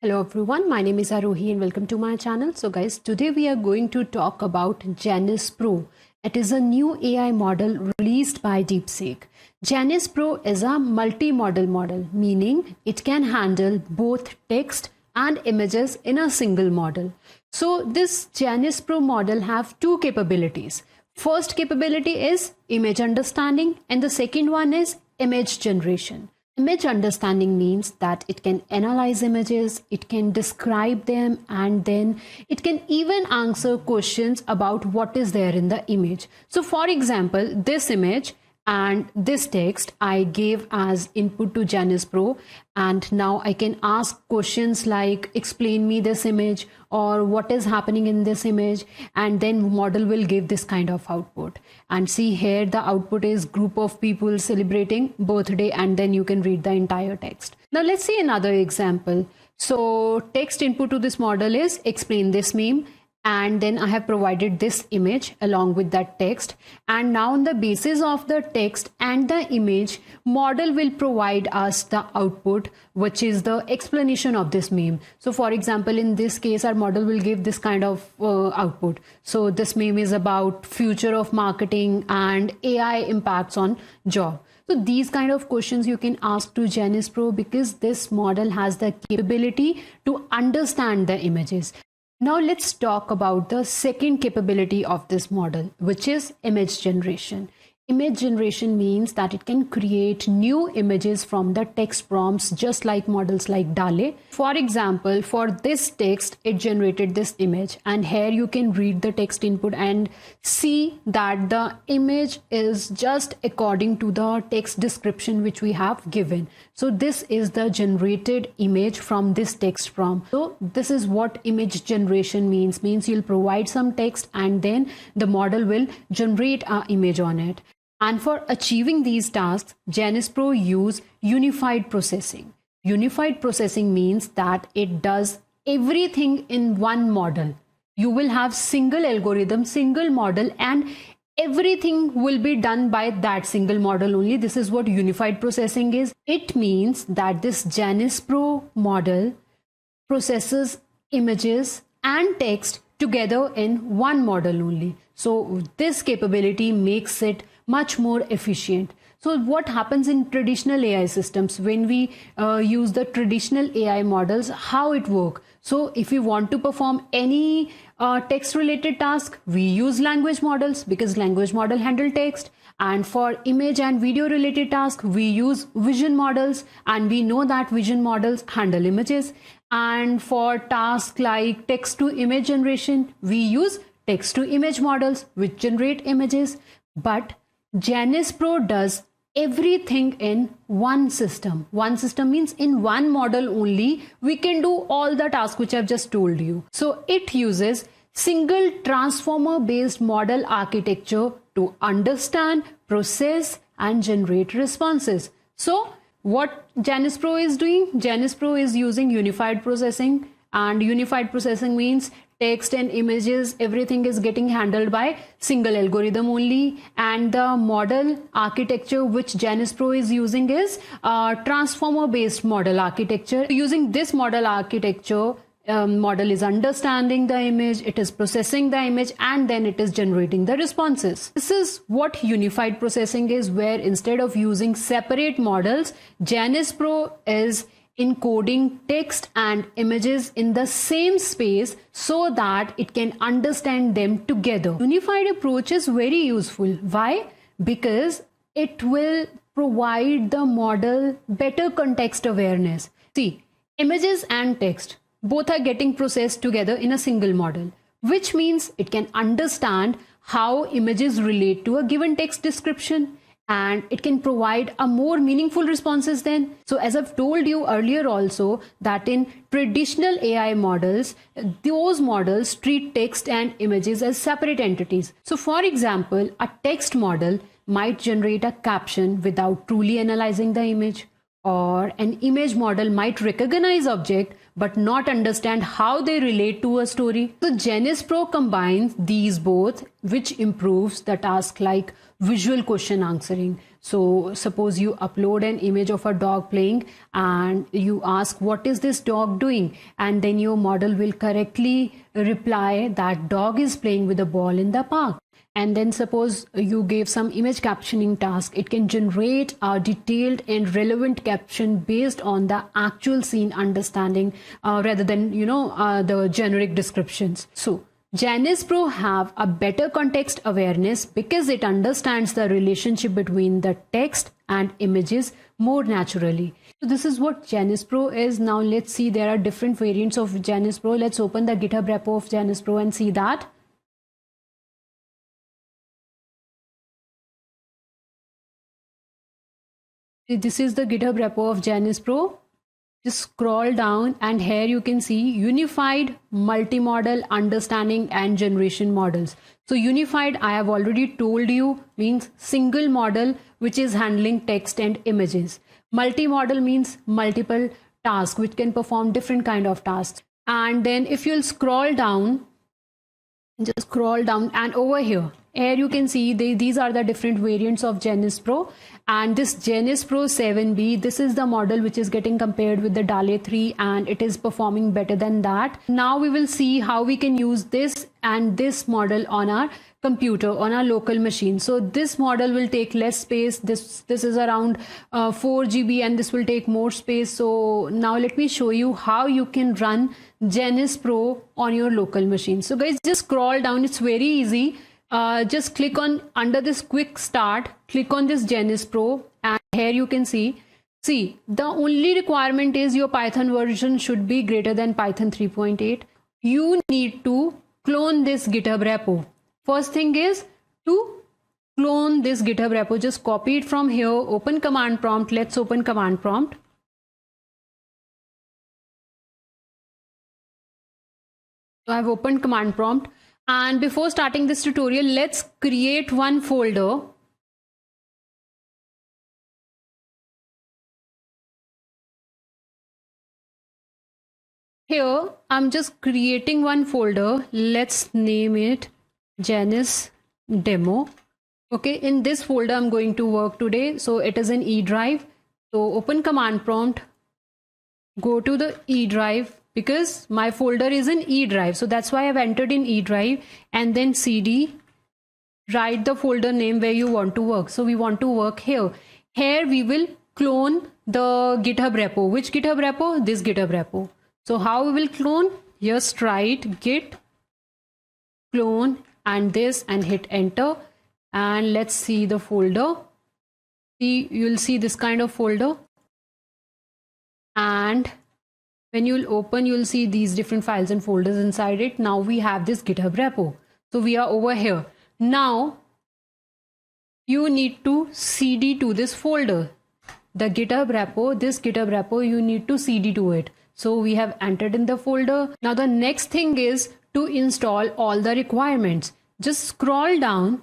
Hello everyone, my name is Arohi and welcome to my channel. So guys, today we are going to talk about Genus Pro. It is a new AI model released by DeepSeek. Genus Pro is a multi-model model, meaning it can handle both text and images in a single model. So this Genus Pro model have two capabilities. First capability is image understanding and the second one is image generation. Image understanding means that it can analyze images, it can describe them, and then it can even answer questions about what is there in the image. So for example, this image and this text I gave as input to Genus Pro, and now I can ask questions like explain me this image or what is happening in this image, and then model will give this kind of output. And see here the output is group of people celebrating birthday, and then you can read the entire text. Now let's see another example. So text input to this model is explain this meme, and then I have provided this image along with that text, and now on the basis of the text and the image, model will provide us the output, which is the explanation of this meme. So for example, in this case our model will give this kind of output. So this meme is about future of marketing and AI impacts on job. So these kind of questions you can ask to Genus Pro because this model has the capability to understand the images. Now let's talk about the second capability of this model, which is image generation. Image generation means that it can create new images from the text prompts, just like models like DALL-E. For example, for this text, it generated this image, and here you can read the text input and see that the image is just according to the text description which we have given. So this is the generated image from this text prompt. So this is what image generation means you'll provide some text and then the model will generate an image on it. And for achieving these tasks, Genus Pro use unified processing. Unified processing means that it does everything in one model. You will have single algorithm, single model, and everything will be done by that single model only. This is what unified processing is. It means that this Genus Pro model processes images and text together in one model only. So this capability makes it much more efficient. So what happens in traditional AI systems when we use the traditional AI models, how it works? So if we want to perform any text related task, we use language models because language model handle text. And for image and video related tasks, we use vision models, and we know that vision models handle images. And for tasks like text to image generation, we use text to image models which generate images. But Genus Pro does everything in one system. One system means in one model only we can do all the tasks which I've just told you. So it uses single transformer based model architecture to understand, process and generate responses. So what Genus Pro is doing? Genus Pro is using unified processing, and unified processing means text and images, everything is getting handled by single algorithm only, and the model architecture which Genus Pro is using is transformer based model architecture. Using this model architecture, model is understanding the image, it is processing the image, and then it is generating the responses. This is what unified processing is, where instead of using separate models, Genus Pro is encoding text and images in the same space so that it can understand them together. Unified approach is very useful. Why? Because it will provide the model better context awareness. See, images and text both are getting processed together in a single model, which means it can understand how images relate to a given text description, and it can provide a more meaningful responses then. So as I've told you earlier also, that in traditional AI models, those models treat text and images as separate entities. So for example, a text model might generate a caption without truly analyzing the image, or an image model might recognize object but not understand how they relate to a story. So Genus Pro combines these both, which improves the task like visual question answering. So suppose you upload an image of a dog playing and you ask, what is this dog doing? And then your model will correctly reply that dog is playing with a ball in the park. And then suppose you gave some image captioning task, it can generate a detailed and relevant caption based on the actual scene understanding rather than, the generic descriptions. So Janus Pro have a better context awareness because it understands the relationship between the text and images more naturally. So this is what Janus Pro is. Now let's see, there are different variants of Janus Pro. Let's open the GitHub repo of Janus Pro and see that. This is the GitHub repo of Janus Pro. Just scroll down and here you can see unified multimodal understanding and generation models. So unified, I have already told you, means single model which is handling text and images. Multimodal means multiple tasks which can perform different kind of tasks. And then if you'll scroll down, just scroll down and over here you can see these are the different variants of Janus Pro, and this Janus Pro 7B, this is the model which is getting compared with the DALL-E 3 and it is performing better than that. Now we will see how we can use this and this model on our computer, on our local machine. So this model will take less space. This is around 4 GB and this will take more space. So now let me show you how you can run Janus Pro on your local machine. So guys, just scroll down, it's very easy. Just click on under this quick start, click on this Janus Pro and here you can see the only requirement is your Python version should be greater than Python 3.8. You need to clone this GitHub repo. First thing is to clone this GitHub repo. Just copy it from here, open command prompt. Let's open command prompt. So I've opened command prompt. And before starting this tutorial, let's create one folder. Here, I'm just creating one folder. Let's name it Janus Demo. Okay, in this folder, I'm going to work today. So it is an E drive. So open command prompt, go to the E drive. Because my folder is in E drive, so that's why I've entered in E drive, and then CD, write the folder name where you want to work. So we want to work here. Here we will clone the GitHub repo. Which GitHub repo? This GitHub repo. So how we will clone? Just write git clone and this and hit enter, and let's see the folder. See, you'll see this kind of folder, and when you'll open, you'll see these different files and folders inside it. Now we have this GitHub repo. So we are over here. Now you need to CD to this folder. The GitHub repo, this GitHub repo, you need to CD to it. So we have entered in the folder. Now the next thing is to install all the requirements. Just scroll down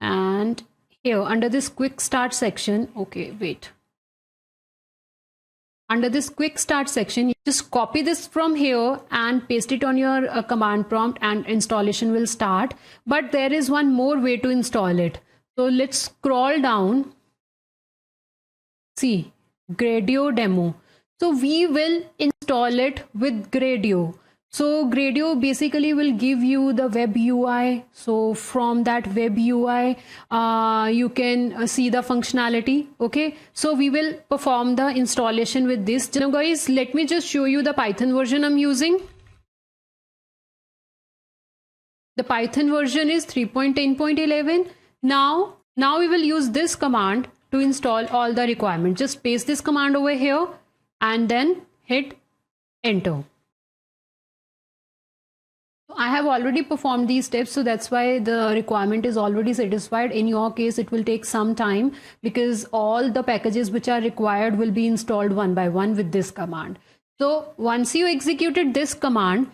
and here under this quick start section, under this quick start section, just copy this from here and paste it on your command prompt and installation will start. But there is one more way to install it. So let's scroll down. See, Gradio demo. So we will install it with Gradio. So Gradio basically will give you the web UI. So from that web UI, you can see the functionality. Okay. So we will perform the installation with this. Now guys, let me just show you the Python version I'm using. The Python version is 3.10.11. Now we will use this command to install all the requirements. Just paste this command over here and then hit enter. I have already performed these steps, so that's why the requirement is already satisfied. In your case, it will take some time because all the packages which are required will be installed one by one with this command. So once you executed this command,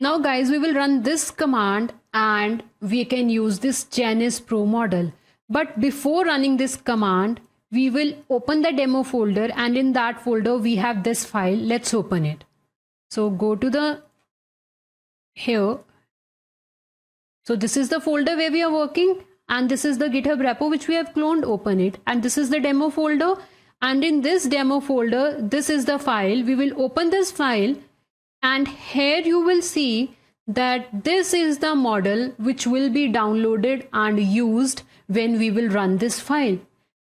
now guys, we will run this command and we can use this Janus Pro model. But before running this command, we will open the demo folder, and in that folder we have this file. Let's open it. So go to the here. So this is the folder where we are working, and this is the GitHub repo which we have cloned. Open it, and this is the demo folder, and in this demo folder, this is the file. We will open this file, and here you will see that this is the model which will be downloaded and used when we will run this file.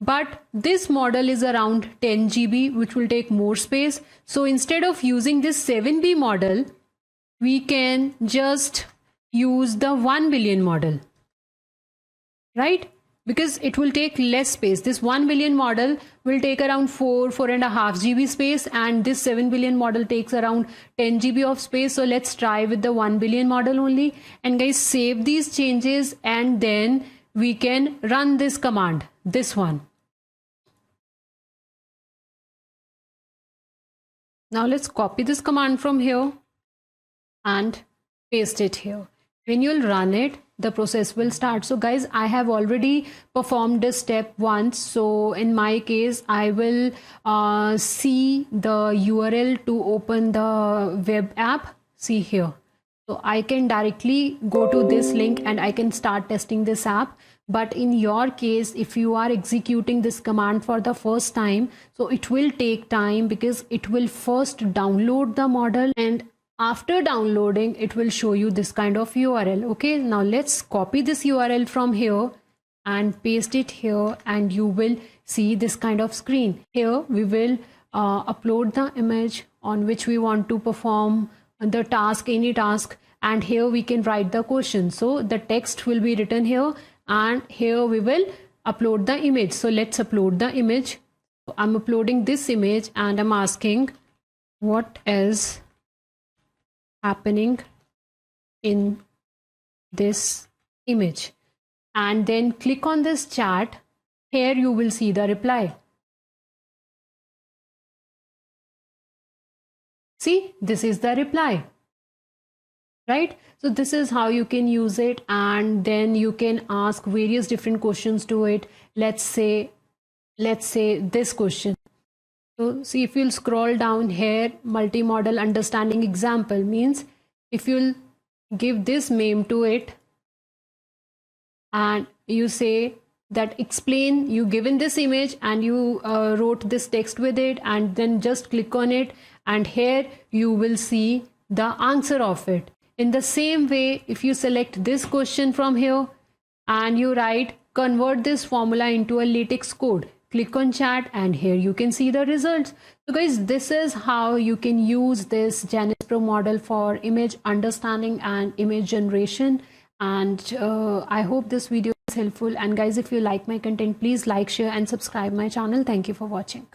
But this model is around 10 GB, which will take more space. So instead of using this 7B model, we can just use the 1 billion model, right? Because it will take less space. This 1 billion model will take around 4.5 GB space, and this 7 billion model takes around 10 GB of space. So let's try with the 1 billion model only. And guys, save these changes, and then we can run this command, this one. Now let's copy this command from here and paste it here. When you'll run it, the process will start. So guys, I have already performed this step once. So in my case, I will see the URL to open the web app. See here. So I can directly go to this link and I can start testing this app. But in your case, if you are executing this command for the first time, so it will take time, because it will first download the model, and after downloading, it will show you this kind of URL. Okay, now let's copy this URL from here and paste it here, and you will see this kind of screen. Here we will upload the image on which we want to perform the task, any task, and here we can write the question. So the text will be written here, and here we will upload the image. So let's upload the image. So I'm uploading this image, and I'm asking what is happening in this image, and then click on this chat. Here you will see the reply. See, this is the reply, right? So this is how you can use it, and then you can ask various different questions to it. Let's say this question. So see, if you'll scroll down here, multi-model understanding example means if you'll give this meme to it and you say that explain, you given this image and you wrote this text with it, and then just click on it, and here you will see the answer of it. In the same way, if you select this question from here and you write convert this formula into a LaTeX code, click on chat, and here you can see the results. So guys, this is how you can use this Genus Pro model for image understanding and image generation. And I hope this video is helpful. And guys, if you like my content, please like, share and subscribe my channel. Thank you for watching.